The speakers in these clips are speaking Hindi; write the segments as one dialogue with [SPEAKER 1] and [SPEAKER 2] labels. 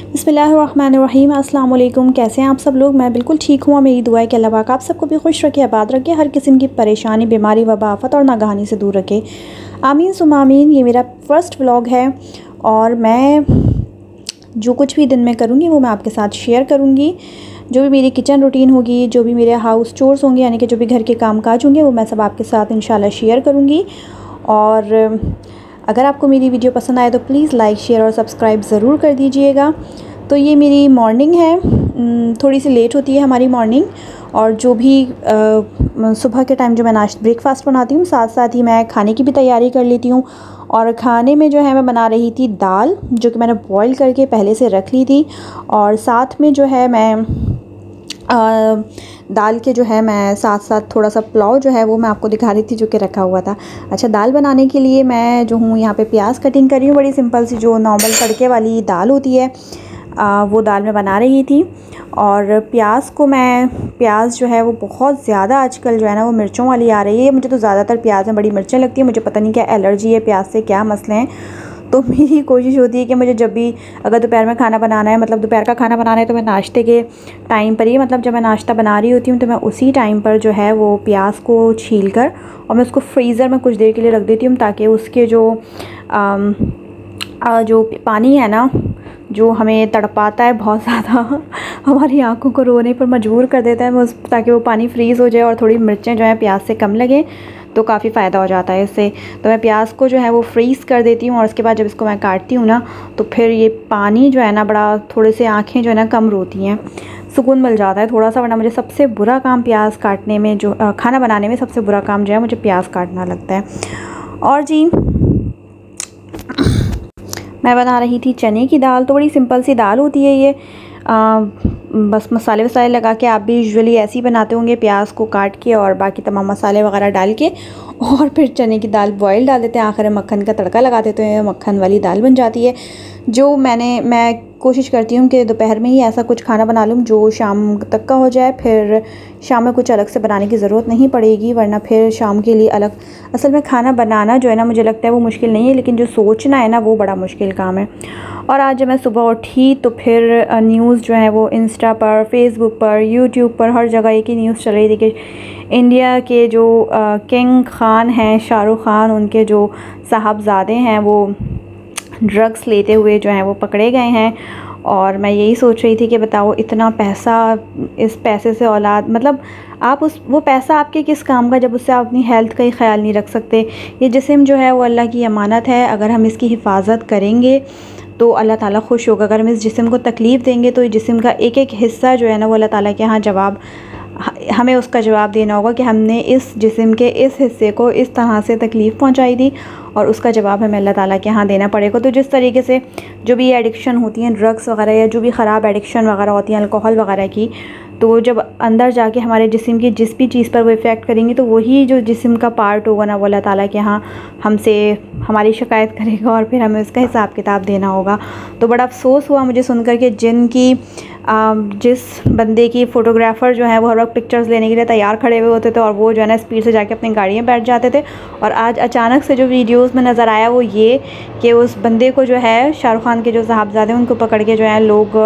[SPEAKER 1] बिस्मिल्लाहिर्रहमानिर्रहीम। अस्सलाम वालेकुम। कैसे हैं आप सब लोग? मैं बिल्कुल ठीक हूँ। मेरी दुआ है कि अल्लाह पाक आप सबको भी खुश रखे, आबाद रखे, हर किस्म की परेशानी, बीमारी, वबा, आफत और नागहानी से दूर रखे। आमीन सुम्मा आमीन। ये मेरा फ़र्स्ट व्लॉग है और मैं जो कुछ भी दिन में करूँगी वो मैं आपके साथ शेयर करूँगी। जो भी मेरी किचन रूटीन होगी, जो भी मेरे हाउस चोर्स होंगे, यानी कि जो भी घर के काम काज होंगे, वो मैं सब आपके साथ इंशाल्लाह शेयर करूँगी। और अगर आपको मेरी वीडियो पसंद आए तो प्लीज़ लाइक, शेयर और सब्सक्राइब ज़रूर कर दीजिएगा। तो ये मेरी मॉर्निंग है, थोड़ी सी लेट होती है हमारी मॉर्निंग। और जो भी सुबह के टाइम जो मैं ब्रेकफास्ट बनाती हूँ, साथ साथ ही मैं खाने की भी तैयारी कर लेती हूँ। और खाने में जो है मैं बना रही थी दाल, जो कि मैंने बॉईल करके पहले से रख ली थी। और साथ में जो है मैं दाल के जो है मैं साथ साथ थोड़ा सा पुलाव जो है वो मैं आपको दिखा रही थी, जो कि रखा हुआ था। अच्छा, दाल बनाने के लिए मैं जो हूँ यहाँ पे प्याज कटिंग कर रही हूँ। बड़ी सिंपल सी जो नॉर्मल तड़के वाली दाल होती है, वो दाल मैं बना रही थी। और प्याज जो है वो बहुत ज़्यादा आजकल जो है ना वो मिर्चों वाली आ रही है। मुझे तो ज़्यादातर प्याज में बड़ी मिर्चें लगती है। मुझे पता नहीं क्या एलर्जी है प्याज से, क्या मसले हैं। तो मेरी कोशिश होती है कि मुझे जब भी अगर दोपहर में खाना बनाना है, मतलब दोपहर का खाना बनाना है, तो मैं नाश्ते के टाइम पर ही, मतलब जब मैं नाश्ता बना रही होती हूँ तो मैं उसी टाइम पर जो है वो प्याज को छील कर और मैं उसको फ्रीज़र में कुछ देर के लिए रख देती हूँ, ताकि उसके जो पानी है ना, जो हमें तड़पाता है बहुत ज़्यादा, हमारी आंखों को रोने पर मजबूर कर देता है, ताकि वो पानी फ्रीज़ हो जाए और थोड़ी मिर्चें जो हैं प्याज से कम लगें, तो काफ़ी फ़ायदा हो जाता है इससे। तो मैं प्याज को जो है वो फ्रीज़ कर देती हूँ और उसके बाद जब इसको मैं काटती हूँ ना, तो फिर ये पानी जो है ना बड़ा, थोड़े से आँखें जो है ना कम रोती हैं, सुकून मिल जाता है थोड़ा सा। वरना मुझे सबसे बुरा काम प्याज काटने में, जो खाना बनाने में सबसे बुरा काम जो है मुझे प्याज काटना लगता है। और जी, मैं बना रही थी चने की दाल। तो बड़ी सिंपल सी दाल होती है ये, बस मसाले वसाले लगा के, आप भी यूजुअली ऐसे ही बनाते होंगे, प्याज को काट के और बाकी तमाम मसाले वगैरह डाल के, और फिर चने की दाल बॉयल डाल देते हैं, आखिर में मक्खन का तड़का लगा देते हैं, मक्खन वाली दाल बन जाती है। जो मैं कोशिश करती हूँ कि दोपहर में ही ऐसा कुछ खाना बना लूँ जो शाम तक का हो जाए, फिर शाम में कुछ अलग से बनाने की ज़रूरत नहीं पड़ेगी, वरना फिर शाम के लिए अलग। असल में खाना बनाना जो है ना, मुझे लगता है वो मुश्किल नहीं है, लेकिन जो सोचना है ना वो बड़ा मुश्किल काम है। और आज जब मैं सुबह उठी तो फिर न्यूज़ जो है वो इंस्टा पर, फेसबुक पर, यूट्यूब पर, हर जगह एक ही न्यूज़ चल रही थी कि इंडिया के जो किंग खान हैं, शाहरुख खान, उनके जो साहबजादे हैं वो ड्रग्स लेते हुए जो हैं वो पकड़े गए हैं। और मैं यही सोच रही थी कि बताओ, इतना पैसा, इस पैसे से औलाद, मतलब आप वो पैसा आपके किस काम का, जब उससे आप अपनी हेल्थ का ही ख्याल नहीं रख सकते। ये जिस्म जो है वो अल्लाह की अमानत है, अगर हम इसकी हिफाजत करेंगे तो अल्लाह ताला खुश होगा। अगर हम इस जिस्म को तकलीफ़ देंगे तो इस जिस्म का एक एक हिस्सा जो है ना वो अल्लाह ताला के यहाँ हमें उसका जवाब देना होगा कि हमने इस जिस्म के इस हिस्से को इस तरह से तकलीफ़ पहुंचाई थी, और उसका जवाब हमें अल्लाह ताला के यहाँ देना पड़ेगा। तो जिस तरीके से जो भी एडिक्शन होती हैं ड्रग्स वगैरह, या जो भी ख़राब एडिक्शन वगैरह होती हैं अल्कोहल वगैरह की, तो जब अंदर जाके हमारे जिस्म की जिस भी चीज़ पर वो इफ़ेक्ट करेंगी, तो वही जो जिस्म का पार्ट होगा ना वो अल्लाह ताला के यहाँ हमसे हमारी शिकायत करेगा, और फिर हमें उसका हिसाब किताब देना होगा। तो बड़ा अफसोस हुआ मुझे सुनकर कि जिस बंदे की फ़ोटोग्राफ़र जो है वो हर वक्त पिक्चर्स लेने के लिए तैयार खड़े हुए होते थे, और वो जो है ना स्पीड से जाके अपनी गाड़ी में बैठ जाते थे। और आज अचानक से जो वीडियोस में नज़र आया वो ये कि उस बंदे को जो है, शाहरुख खान के जो साहबजादे हैं, उनको पकड़ के जो है लोग,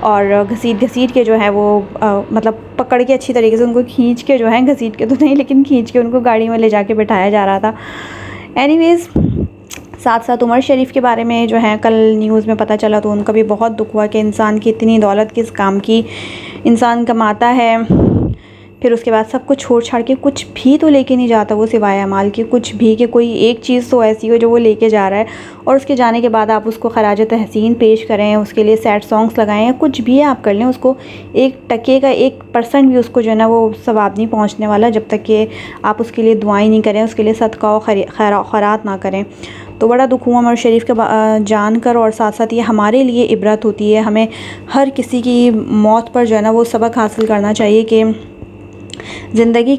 [SPEAKER 1] और घसीट के जो है वो मतलब पकड़ के अच्छी तरीके से उनको खींच के जो है, घसीट के तो नहीं लेकिन खींच के उनको गाड़ी में ले जाके बिठाया जा रहा था। एनीवेज़, साथ साथ उमर शरीफ के बारे में जो है कल न्यूज़ में पता चला, तो उनका भी बहुत दुख हुआ कि इंसान की इतनी दौलत किस काम की, इंसान कमाता है, फिर उसके बाद सब कुछ छोड़ छाड़ के कुछ भी तो लेके नहीं जाता वो, सिवाय अमाल के कुछ भी, कि कोई एक चीज़ तो ऐसी हो जो वो लेके जा रहा है, और उसके जाने के बाद आप उसको खराज तहसीन पेश करें, उसके लिए सैड सॉन्ग्स लगाएं, या कुछ भी आप कर लें, उसको 1% का 1% भी उसको जो है ना वो सवाब नहीं पहुँचने वाला, जब तक कि आप उसके लिए दुआएं नहीं करें, उसके लिए सदका और खैरात ना करें। तो बड़ा दुख हुआ उमर शरीफ का जानकर, और साथ साथ ये हमारे लिए इबरत होती है। हमें हर किसी की मौत पर जो है ना वो सबक हासिल करना चाहिए कि ज़िंदगी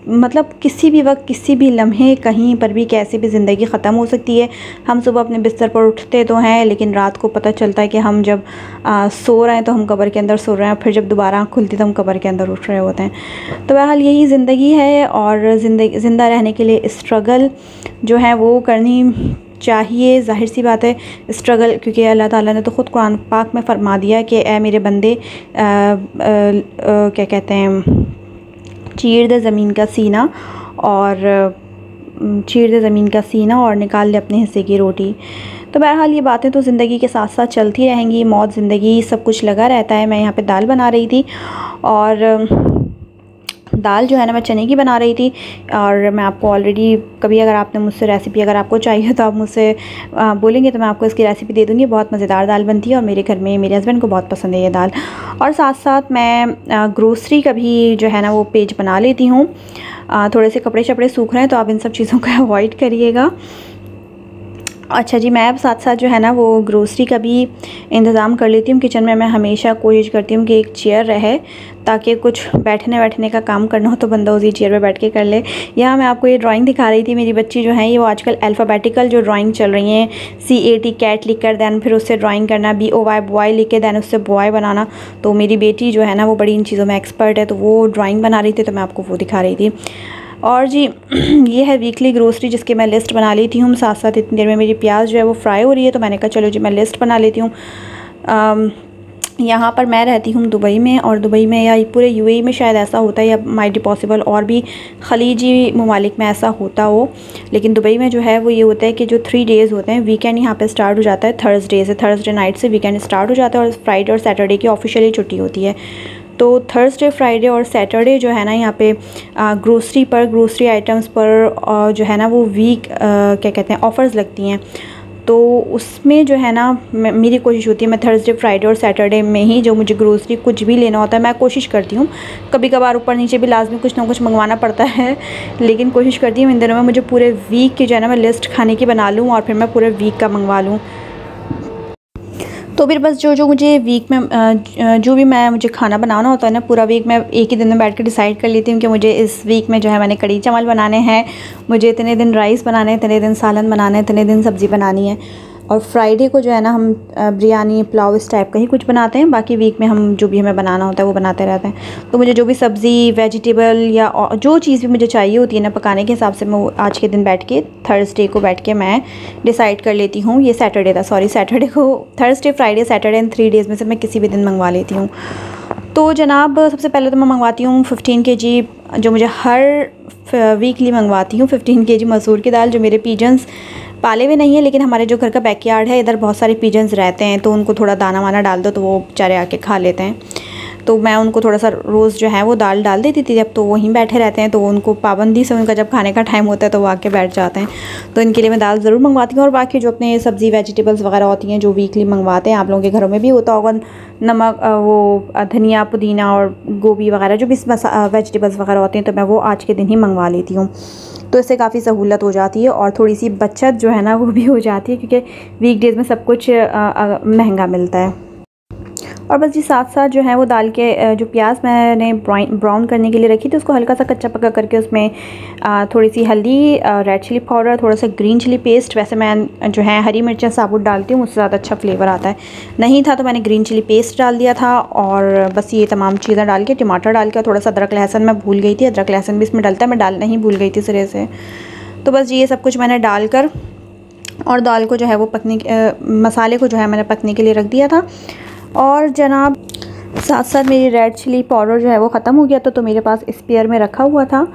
[SPEAKER 1] मतलब किसी भी वक्त, किसी भी लम्हे, कहीं पर भी कैसे भी ज़िंदगी ख़त्म हो सकती है। हम सुबह अपने बिस्तर पर उठते तो हैं, लेकिन रात को पता चलता है कि हम जब सो रहे हैं तो हम कब्र के अंदर सो रहे हैं, फिर जब दोबारा आँख खुलती तो हम कब्र के अंदर उठ रहे होते हैं। तो बहरहाल यही ज़िंदगी है, और ज़िंदा रहने के लिए स्ट्रगल जो है वो करनी चाहिए, जाहिर सी बात है स्ट्रगल, क्योंकि अल्लाह ताला ने तो ख़ुद कुरान पाक में फ़रमा दिया कि ए मेरे बंदे क्या कहते हैं, चीर दे ज़मीन का सीना और चीर दे ज़मीन का सीना और निकाल ले अपने हिस्से की रोटी। तो बहरहाल ये बातें तो ज़िंदगी के साथ साथ चलती रहेंगी, मौत ज़िंदगी सब कुछ लगा रहता है। मैं यहाँ पे दाल बना रही थी और दाल जो है ना मैं चने की बना रही थी। और मैं आपको ऑलरेडी, कभी अगर आपने मुझसे रेसिपी अगर आपको चाहिए तो आप मुझसे बोलेंगे तो मैं आपको इसकी रेसिपी दे दूँगी। बहुत मज़ेदार दाल बनती है और मेरे घर में मेरे हस्बैंड को बहुत पसंद है ये दाल। और साथ साथ मैं ग्रोसरी का भी जो है ना वो पेज बना लेती हूँ। थोड़े से कपड़े शपड़े सूख रहे हैं तो आप इन सब चीज़ों को अवॉइड करिएगा। अच्छा जी, मैं अब साथ साथ जो है ना वो ग्रोसरी का भी इंतज़ाम कर लेती हूँ। किचन में मैं हमेशा कोशिश करती हूँ कि एक चेयर रहे, ताकि कुछ बैठने का काम करना हो तो बंदा उसी चेयर पे बैठ के कर ले। यहाँ मैं आपको ये ड्राइंग दिखा रही थी। मेरी बच्ची जो है ये वो आजकल अल्फ़ाबेटिकल जो ड्राइंग चल रही हैं, CAT कैट लिख कर दैन फिर उससे ड्राइंग करना, BOY बॉय लिख के दैन उससे बॉय बनाना। तो मेरी बेटी जो है ना वो बड़ी इन चीज़ों में एक्सपर्ट है, तो वो ड्राइंग बना रही थी तो मैं आपको वो दिखा रही थी। और जी ये है वीकली ग्रोसरी जिसकी मैं लिस्ट बना लेती हूँ। साथ साथ इतनी देर में मेरी प्याज जो है वो फ्राई हो रही है, तो मैंने कहा चलो जी मैं लिस्ट बना लेती हूँ। यहाँ पर मैं रहती हूँ दुबई में, और दुबई में या पूरे UAE में शायद ऐसा होता है, या माइट बी पॉसिबल और भी खलीजी ममालिक में ऐसा होता हो, लेकिन दुबई में जो है वो ये होता है कि जो 3 डेज़ होते हैं, वीकेंड यहाँ पे स्टार्ट हो जाता है थर्सडे से, थर्सडे नाइट से वीकेंड स्टार्ट हो जाता है और फ्राइडे और सैटरडे की ऑफिशियली छुट्टी होती है। तो थर्सडे, फ्राइडे और सैटरडे जो है ना यहाँ पे ग्रोसरी आइटम्स पर जो है ना वो क्या कहते हैं ऑफ़र्स लगती हैं। तो उसमें जो है ना मेरी कोशिश होती है मैं थर्सडे, फ्राइडे और सैटरडे में ही जो मुझे ग्रोसरी कुछ भी लेना होता है मैं कोशिश करती हूँ। कभी कभार ऊपर नीचे भी लाजमी कुछ ना कुछ मंगवाना पड़ता है, लेकिन कोशिश करती हूँ इन दिनों में मुझे पूरे वीक की जो है ना मैं लिस्ट खाने की बना लूँ और फिर मैं पूरे वीक का मंगवा लूँ। तो फिर बस जो मुझे वीक में जो भी मुझे खाना बनाना होता है ना, पूरा वीक मैं एक ही दिन में बैठ कर डिसाइड कर लेती हूँ कि मुझे इस वीक में जो है मैंने कड़ी चावल बनाने हैं, मुझे इतने दिन राइस बनाने हैं, इतने दिन सालन बनाना है, इतने दिन सब्ज़ी बनानी है। और फ्राइडे को जो है ना हम बिरयानी पुलाव इस टाइप का ही कुछ बनाते हैं। बाकी वीक में हम जो भी हमें बनाना होता है वो बनाते रहते हैं। तो मुझे जो भी सब्ज़ी, वेजिटेबल या जो चीज़ भी मुझे चाहिए होती है ना पकाने के हिसाब से, मैं आज के दिन बैठ के थर्सडे को बैठ के मैं डिसाइड कर लेती हूँ। ये सैटरडे था, सॉरी सैटरडे को, थर्सडे, फ्राइडे, सैटरडे इन 3 डेज़ में से मैं किसी भी दिन मंगवा लेती हूँ। तो जनाब सबसे पहले तो मैं मंगवाती हूँ 15 kg, जो मुझे हर वीकली मंगवाती हूँ 15 kg मसूर की दाल। जो मेरे पीजन्स पाले हुए नहीं है, लेकिन हमारे जो घर का बैकयार्ड है इधर बहुत सारे पीजन्स रहते हैं, तो उनको थोड़ा दाना वाना डाल दो तो वो बेचारे आके खा लेते हैं। तो मैं उनको थोड़ा सा रोज़ जो है वो दाल डाल देती थी। अब तो वहीं बैठे रहते हैं, तो उनको पाबंदी से उनका जब खाने का टाइम होता है तो वो आके बैठ जाते हैं। तो इनके लिए मैं दाल ज़रूर मंगवाती हूँ। और बाकी जो अपने सब्ज़ी वेजिटेबल्स वगैरह होती हैं जो वीकली मंगवाते हैं, आप लोगों के घरों में भी होता होगा, नमक, वो धनिया, पुदीना और गोभी वगैरह जो भी वेजिटेबल्स वगैरह होते हैं, तो मैं वो आज के दिन ही मंगवा लेती हूँ। तो इससे काफ़ी सहूलत हो जाती है और थोड़ी सी बचत जो है ना वो भी हो जाती है, क्योंकि वीकडेज़ में सब कुछ महंगा मिलता है। और बस जी साथ साथ जो है वो दाल के जो प्याज मैंने ब्राउन करने के लिए रखी थी, उसको हल्का सा कच्चा पक्का करके उसमें थोड़ी सी हल्दी, रेड चिली पाउडर, थोड़ा सा ग्रीन चिली पेस्ट, वैसे मैं जो है हरी मिर्चें साबुत डालती हूँ, उससे ज़्यादा अच्छा फ्लेवर आता है। नहीं था तो मैंने ग्रीन चिली पेस्ट डाल दिया था। और बस ये तमाम चीज़ें डाल के, टमाटर डाल के, थोड़ा सा अदरक लहसुन मैं भूल गई थी, अदरक लहसुन भी इसमें डलता है, मैं डालना ही भूल गई थी सिरे से। तो बस ये सब कुछ मैंने डाल कर और दाल को जो है वो मसाले को जो है मैंने पकने के लिए रख दिया था। और जनाब साथ साथ मेरी रेड चिली पाउडर जो है वो ख़त्म हो गया था, तो मेरे पास स्पेयर में रखा हुआ था,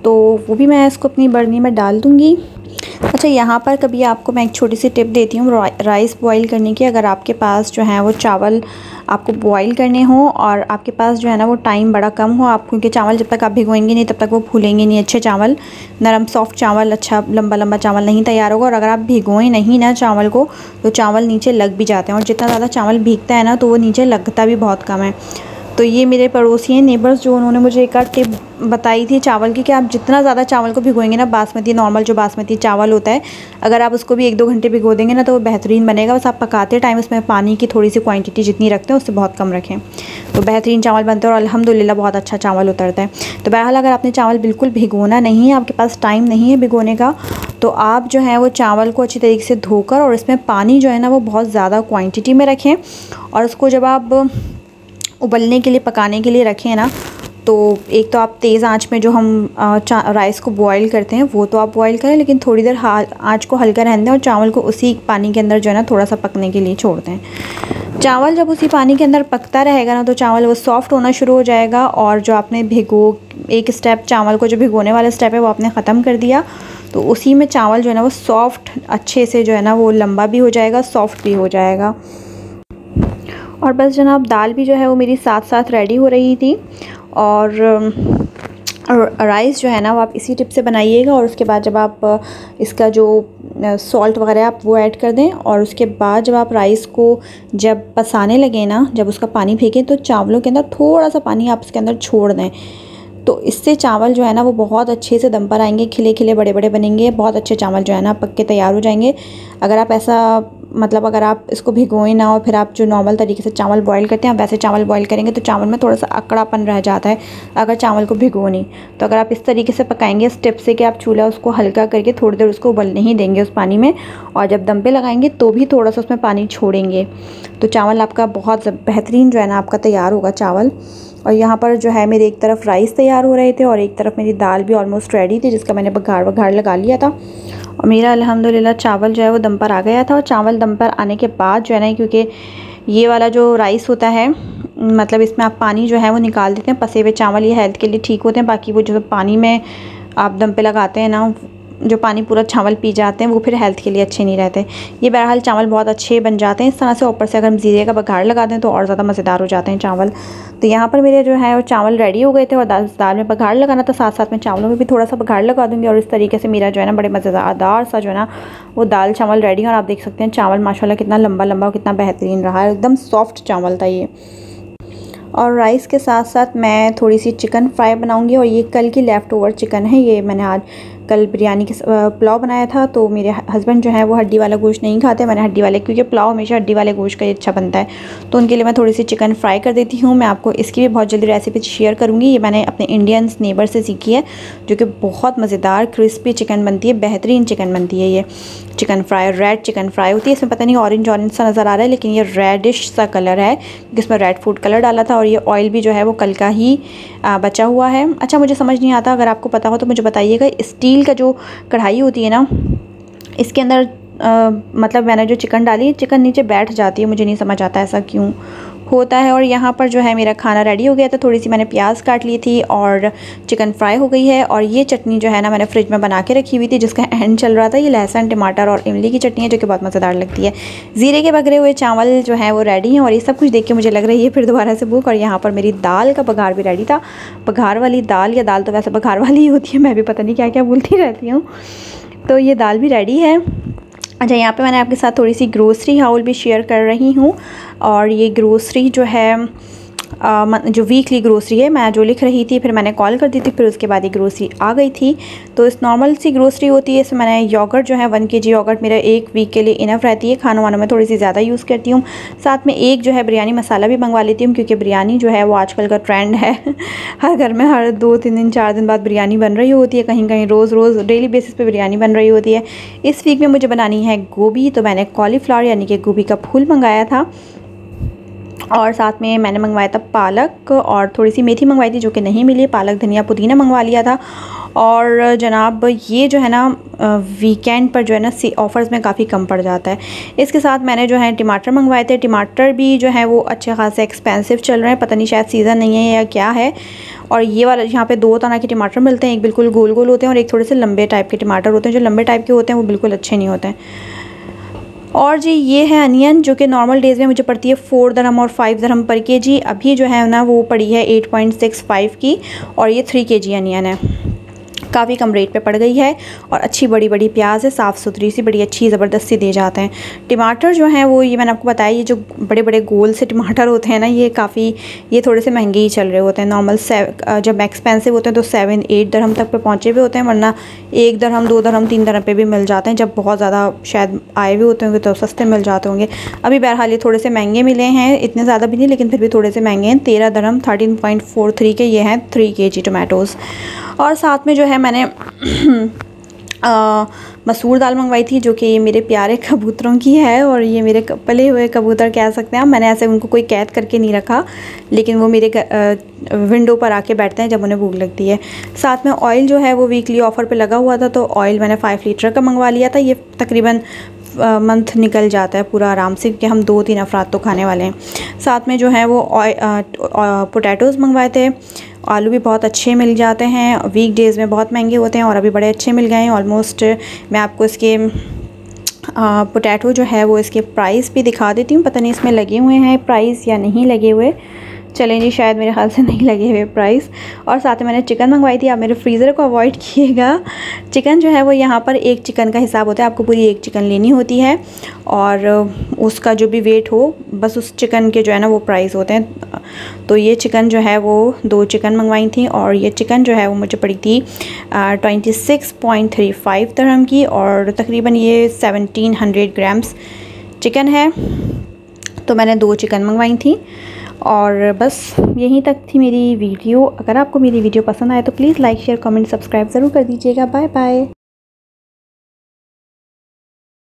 [SPEAKER 1] तो वो भी मैं इसको अपनी बर्नी में डाल दूँगी। अच्छा, यहाँ पर कभी आपको मैं एक छोटी सी टिप देती हूँ राइस बॉईल करने की। अगर आपके पास जो है वो चावल आपको बॉईल करने हो और आपके पास जो है ना वो टाइम बड़ा कम हो, आप क्योंकि चावल जब तक आप भिगोएंगे नहीं तब तक वो फूलेंगे नहीं अच्छे चावल, नरम सॉफ्ट चावल, अच्छा लंबा लंबा चावल नहीं तैयार होगा। और अगर आप भिगोएं नहीं ना चावल को तो चावल नीचे लग भी जाते हैं, और जितना ज़्यादा चावल भीगता है ना तो वो नीचे लगता भी बहुत कम है। तो ये मेरे पड़ोसी हैं, नेबर्स, जो उन्होंने मुझे एक टिप बताई थी चावल की, कि आप जितना ज़्यादा चावल को भिगोएंगे ना, बासमती नॉर्मल जो बासमती चावल होता है, अगर आप उसको भी 1-2 घंटे भिगो देंगे ना तो वो बेहतरीन बनेगा। बस आप पकाते टाइम उसमें पानी की थोड़ी सी क्वांटिटी जितनी रखते हैं उससे बहुत कम रखें, तो बेहतरीन चावल बनते हैं और अल्हम्दुलिल्लाह बहुत अच्छा चावल उतरता है। तो बहरहाल अगर आपने चावल बिल्कुल भिगोना नहीं है, आपके पास टाइम नहीं है भिगोने का, तो आप जो है वो चावल को अच्छी तरीके से धोकर और इसमें पानी जो है ना वो बहुत ज़्यादा क्वांटिटी में रखें, और उसको जब आप उबलने के लिए, पकाने के लिए रखें ना, तो एक तो आप तेज़ आंच में जो हम राइस को बॉईल करते हैं वो तो आप बॉईल करें, लेकिन थोड़ी देर आंच को हल्का रहने दें और चावल को उसी पानी के अंदर जो है ना थोड़ा सा पकने के लिए छोड़ दें। चावल जब उसी पानी के अंदर पकता रहेगा ना तो चावल वो सॉफ़्ट होना शुरू हो जाएगा, और जो आपने एक स्टेप चावल को जो भिगोने वाला स्टेप है वो आपने ख़त्म कर दिया, तो उसी में चावल जो है ना वो सॉफ़्ट अच्छे से जो है ना वो लंबा भी हो जाएगा, सॉफ़्ट भी हो जाएगा। और बस जनाब दाल भी जो है वो मेरी साथ साथ रेडी हो रही थी। और राइस जो है ना वो आप इसी टिप से बनाइएगा, और उसके बाद जब आप इसका जो सॉल्ट वगैरह आप वो ऐड कर दें, और उसके बाद जब आप राइस को जब पसाने लगे ना, जब उसका पानी फेंकें तो चावलों के अंदर थोड़ा सा पानी आप उसके अंदर छोड़ दें, तो इससे चावल जो है ना वो बहुत अच्छे से दम पर आएंगे, खिले खिले बड़े बड़े बनेंगे, बहुत अच्छे चावल जो है ना पक के तैयार हो जाएंगे। अगर आप ऐसा अगर आप इसको भिगोएं ना और फिर आप जो नॉर्मल तरीके से चावल बॉईल करते हैं आप वैसे चावल बॉईल करेंगे तो चावल में थोड़ा सा अकड़ापन रह जाता है अगर चावल को भिगो नहीं। तो अगर आप इस तरीके से पकाएंगे इस टिप से कि आप चूल्हा उसको हल्का करके थोड़ी देर उसको उबलने ही देंगे उस पानी में, और जब दम पे लगाएंगे तो भी थोड़ा सा उसमें पानी छोड़ेंगे, तो चावल आपका बहुत बेहतरीन जो है ना आपका तैयार होगा चावल। और यहाँ पर जो है मेरे एक तरफ राइस तैयार हो रहे थे और एक तरफ मेरी दाल भी ऑलमोस्ट रेडी थी, जिसका मैंने बघार लगा लिया था। और मेरा अल्हम्दुलिल्लाह चावल जो है वो दम पर आ गया था। और चावल दम पर आने के बाद जो है ना, क्योंकि ये वाला जो राइस होता है मतलब इसमें आप पानी जो है वो निकाल देते हैं, पसे हुए चावल ये हेल्थ के लिए ठीक होते हैं, बाकी वो जो पानी में आप दम पे लगाते हैं ना जो पानी पूरा चावल पी जाते हैं वो फिर हेल्थ के लिए अच्छे नहीं रहते। ये बहरहाल चावल बहुत अच्छे बन जाते हैं इस तरह से, ऊपर से अगर हम ज़ीरे का बघार लगा दें तो और ज़्यादा मज़ेदार हो जाते हैं चावल। तो यहाँ पर मेरे जो है वो चावल रेडी हो गए थे और दाल में बघार लगाना था, साथ साथ में चावलों में भी थोड़ा सा बघार लगा दूँगी, और इस तरीके से मेरा जो है ना बड़े मज़ेदार सा जो है ना वो दाल चावल रेडी है। और आप देख सकते हैं चावल माशाल्लाह कितना लंबा लंबा और कितना बेहतरीन रहा है, एकदम सॉफ्ट चावल था ये। और राइस के साथ साथ मैं थोड़ी सी चिकन फ्राई बनाऊंगी, और ये कल की लेफ़्ट ओवर चिकन है, ये मैंने आज कल बिरयानी के पुलाव बनाया था, तो मेरे हस्बैंड जो है वो हड्डी वाला गोश्त नहीं खाते, मैंने हड्डी वाले, क्योंकि पुलाव हमेशा हड्डी वाले गोश्त का ही अच्छा बनता है, तो उनके लिए मैं थोड़ी सी चिकन फ्राई कर देती हूँ। मैं आपको इसकी भी बहुत जल्दी रेसिपी शेयर करूँगी, ये मैंने अपने इंडियन नेबर से सीखी है, जो कि बहुत मज़ेदार क्रिस्पी चिकन बनती है, बेहतरीन चिकन बनती है। ये chicken fry red chicken fry होती है, इसमें पता नहीं ऑरेंज सा नज़र आ रहा है लेकिन ये रेडिश सा कलर है, जिसमें रेड फूड कलर डाला था, और ये ऑयल भी जो है वो कल का ही बचा हुआ है। अच्छा, मुझे समझ नहीं आता, अगर आपको पता हो तो मुझे बताइएगा, स्टील का जो कढ़ाई होती है ना इसके अंदर मतलब मैंने जो चिकन डाली चिकन नीचे बैठ जाती है, मुझे नहीं समझ आता ऐसा क्यों होता है। और यहाँ पर जो है मेरा खाना रेडी हो गया था, थोड़ी सी मैंने प्याज काट ली थी और चिकन फ्राई हो गई है। और ये चटनी जो है ना मैंने फ्रिज में बना के रखी हुई थी, जिसका एंड चल रहा था, ये लहसुन टमाटर और इमली की चटनी है जो कि बहुत मज़ेदार लगती है। ज़ीरे के बगरे हुए चावल जो है वो रेडी हैं, और ये सब कुछ देख के मुझे लग रही है फिर दोबारा से भूख। और यहाँ पर मेरी दाल का बघार भी रेडी था, बघार वाली दाल, या दाल तो वैसे बघार वाली ही होती है, मैं भी पता नहीं क्या क्या बोलती रहती हूँ। तो ये दाल भी रेडी है। अच्छा, यहाँ पे मैंने आपके साथ थोड़ी सी ग्रोसरी हाउल भी शेयर कर रही हूँ, और ये ग्रोसरी जो है जो वीकली ग्रोसरी है मैं जो लिख रही थी, फिर मैंने कॉल कर दी थी, फिर उसके बाद ये ग्रोसरी आ गई थी। तो इस नॉर्मल सी ग्रोसरी होती है, इसमें मैंने योगर्ट जो है 1 kg योगर्ट मेरा 1 वीक के लिए इनफ रहती है, खानों वानों में थोड़ी सी ज़्यादा यूज़ करती हूँ। साथ में एक जो है बिरयानी मसाला भी मंगवा लेती हूँ, क्योंकि बिरयानी जो है वो आजकल का ट्रेंड है हर घर में हर 2-3 दिन 4 दिन बाद बिरयानी बन रही होती है, कहीं कहीं रोज़ डेली बेसिस पे बिरयानी बन रही होती है। इस वीक में मुझे बनानी है गोभी, तो मैंने कॉलीफ्लावर यानी कि गोभी का फूल मंगाया था, और साथ में मैंने मंगवाया था पालक, और थोड़ी सी मेथी मंगवाई थी जो कि नहीं मिली, पालक धनिया पुदीना मंगवा लिया था। और जनाब ये जो है ना वीकेंड पर जो है ना ऑफ़र्स में काफ़ी कम पड़ जाता है। इसके साथ मैंने जो है टमाटर मंगवाए थे, टमाटर भी जो है वो अच्छे खासे एक्सपेंसिव चल रहे हैं, पता नहीं शायद सीज़न नहीं है या क्या है। और ये वाला यहाँ पे 2 तरह के टमाटर मिलते हैं, एक बिल्कुल गोल गोल होते हैं और एक थोड़े से लंबे टाइप के टमाटर होते हैं। जो लंबे टाइप के होते हैं वो बिल्कुल अच्छे नहीं होते हैं। और जी ये है अनियन, जो कि नॉर्मल डेज़ में मुझे पड़ती है 4 dirham और 5 dirham पर kg, अभी जो है ना वो पड़ी है 8.65 की, और ये 3 kg अनियन है, काफ़ी कम रेट पे पड़ गई है। और अच्छी बड़ी बड़ी प्याज है, साफ़ सुथरी सी, बड़ी अच्छी ज़बरदस्त सी दे जाते हैं। टमाटर जो हैं वो ये मैंने आपको बताया, ये जो बड़े बड़े गोल से टमाटर होते हैं ना ये थोड़े से महंगे ही चल रहे होते हैं। नॉर्मल जब एक्सपेंसिव होते हैं तो 7-8 dirham तक पे पहुँचे हुए होते हैं, वरना 1 dirham 2 dirham 3 dirham पे भी मिल जाते हैं। जब बहुत ज़्यादा शायद आए हुए होते होंगे तो सस्ते मिल जाते होंगे। अभी बहरहाल ये थोड़े से महंगे मिले हैं, इतने ज़्यादा भी नहीं लेकिन फिर भी थोड़े से महंगे हैं। 13 dirham 13.43 के ये हैं 3 kg टमाटोज़। और साथ में जो है मैंने मसूर दाल मंगवाई थी, जो कि ये मेरे प्यारे कबूतरों की है और ये मेरे पले हुए कबूतर कह सकते हैं। मैंने ऐसे उनको कोई कैद करके नहीं रखा, लेकिन वो मेरे विंडो पर आके बैठते हैं जब उन्हें भूख लगती है। साथ में ऑयल जो है वो वीकली ऑफ़र पे लगा हुआ था, तो ऑयल मैंने 5 लीटर का मंगवा लिया था। ये तकरीबन मंथ निकल जाता है पूरा आराम से, क्योंकि हम 2-3 अफराद तो खाने वाले हैं। साथ में जो है वो पोटैटोज़ मंगवाए थे। आलू भी बहुत अच्छे मिल जाते हैं, वीक डेज़ में बहुत महंगे होते हैं और अभी बड़े अच्छे मिल गए हैं। ऑलमोस्ट मैं आपको इसके पोटैटो जो है वो इसके प्राइस भी दिखा देती हूँ। पता नहीं इसमें लगे हुए हैं प्राइस या नहीं लगे हुए, चलें जी, शायद मेरे ख्याल से नहीं लगे हुए प्राइस। और साथ में मैंने चिकन मंगवाई थी। आप मेरे फ्रीज़र को अवॉइड कीजिएगा। चिकन जो है वो यहाँ पर एक चिकन का हिसाब होता है, आपको पूरी एक चिकन लेनी होती है और उसका जो भी वेट हो बस उस चिकन के जो है ना वो प्राइस होते हैं। तो ये चिकन जो है वो 2 चिकन मंगवाई थी और ये चिकन जो है वो मुझे पड़ी थी 26.35 दिरहम की और तकरीबन ये 1700 ग्राम्स चिकन है। तो मैंने 2 चिकन मंगवाई थी और बस यहीं तक थी मेरी वीडियो। अगर आपको मेरी वीडियो पसंद आए तो please like share comment subscribe ज़रूर कर दीजिएगा। Bye bye.